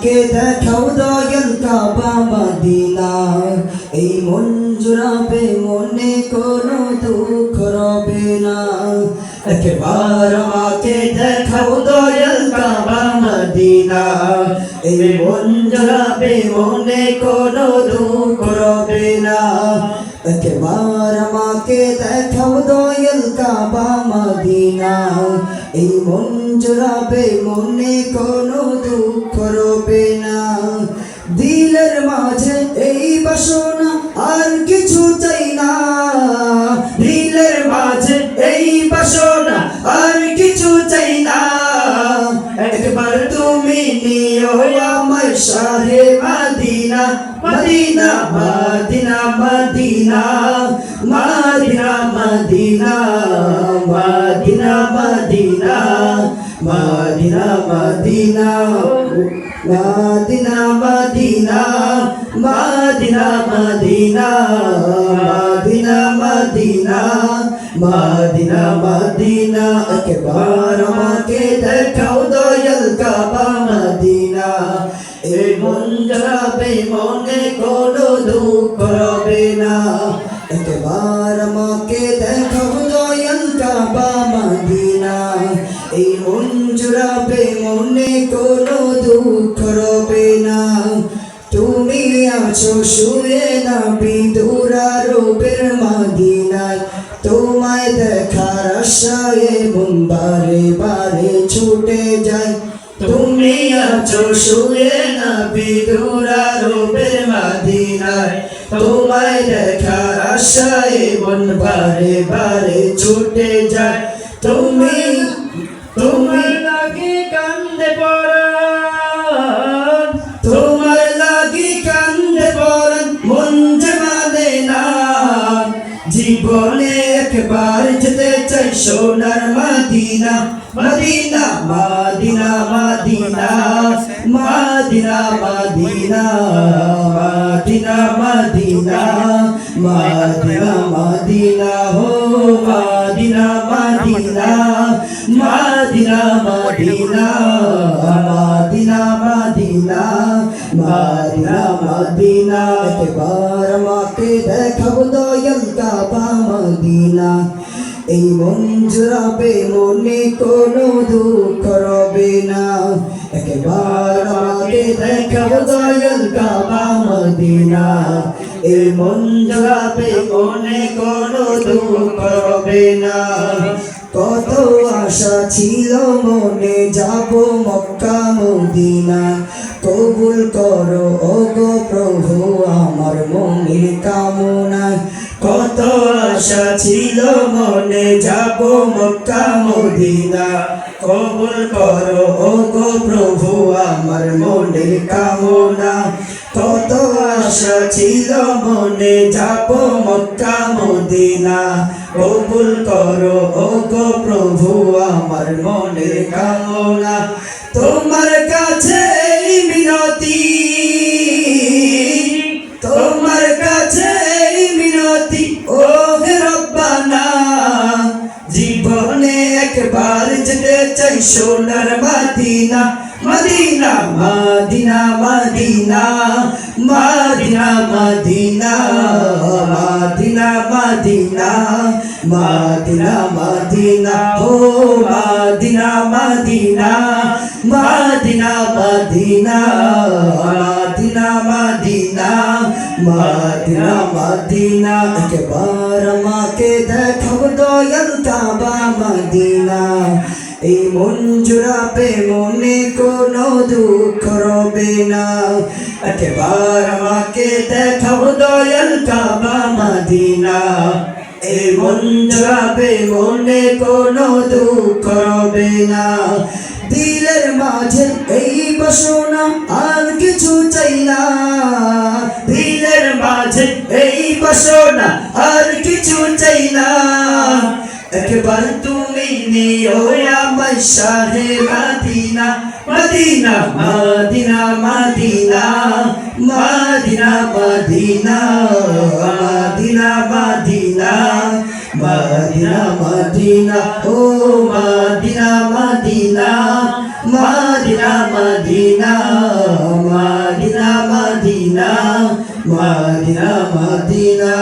আমাকে দেখাও দয়াল কাবা মদিনা এই মন জুড়াবে মনে কোনো দুঃখ রবে না একবার আমাকে দেখাও দয়াল কাবা মদিনা এই মন জুড়াবে মনে কোনো দুঃখ রবে না একবার আমাকে দেখাও দয়াল কাবা মদিনা এই মন জুড়াবে মনে কোনো দুঃখ রবে না দিলের মাঝে এই বাসনা আর কিছু চাই না দিলের মাঝে এই বাসনা আর কিছু চাই না একবার তুমি নিও আমায় শাহে Medina Medina Medina Medina Medina Medina Medina Medina Medina Medina Medina Medina Medina Medina Medina Medina Medina Medina একবার আমাকে দেখাও দয়াল কাবা মদিনা এই মন জুড়াবে মনে কোনো দুঃখ রবে না একবার আমাকে দেখাও দয়াল কাবা মদিনা এই মন জুড়াবে মনে কোনো দুঃখ রবে না তুমি আছো শুয়ে নবী দুরারোবের মদিনায় তোমায় দেখার আশায় মন বারে বারে ছুটে যায় তুমি আছো শুয়ে নবী দুরারোবের মদিনায় তোমায় দেখার আশায় মন বারে বারে ছুটে যায় তুমি লাগি কান্দে পরাণ তোমার লাগি কান্দে পরাণ মন যে মানে না জীবনে একবার যেতে চাই সোনার মদিনা Medina Medina Medina Medina Medina Medina Medina Medina মদিনা হো মদিনা Medina Medina Medina Medina Medina Medina Medina একবার আমাকে দেখাও দয়াল কাবা মদিনা এই মন জুড়াবে মনে কোনো দুঃখ রবে না একবার আমাকে দেখাও দয়াল কাবা মদিনা এই মন জুড়াবে মনে কোনো দুঃখ রবে না কত আশা ছিল মনে যাব মক্কা মদিনা কবুল করো ওগো প্রভু আমার মনের কামনা কত আশা ছিল মনে যাব মক্কা মদিনা কবুল করো ওগো প্রভু আমার মনের কামনা কত আশা ছিল মনে যাব মক্কা মদিনা কবুল করো ওগো প্রভু আমার মনের কামনা তোমার কাছে এই মিনতি তোমার কাছে এই মিনতি ও হে রব্বানা জীবনে একবার যেতে চাই সোনার মদিনা Medina Medina Medina Medina Medina Medina Medina Medina মদিনা ও মদিনা Medina Medina Medina Medina Medina Medina Medina একবার আমাকে দেখাও দয়াল কাবা মদিনা এই মন জুড়াবে মনে কোনো দুঃখ রবে না একবার আমাকে দেখাও দয়াল কাবা মদিনা এই মন জুড়াবে মনে কোনো দুঃখ রবে না দিলের মাঝে এই বাসনা আর কিছু চাই না দিলের মাঝে এই বাসনা আর কিছু চাই না একবার তুমি নিও আমায় শাহে Medina Medina Medina Medina Medina Medina Medina Medina Medina মদিনা ও মদিনা মদিনা মদিনা মদিনা মাদিনা মাদিনা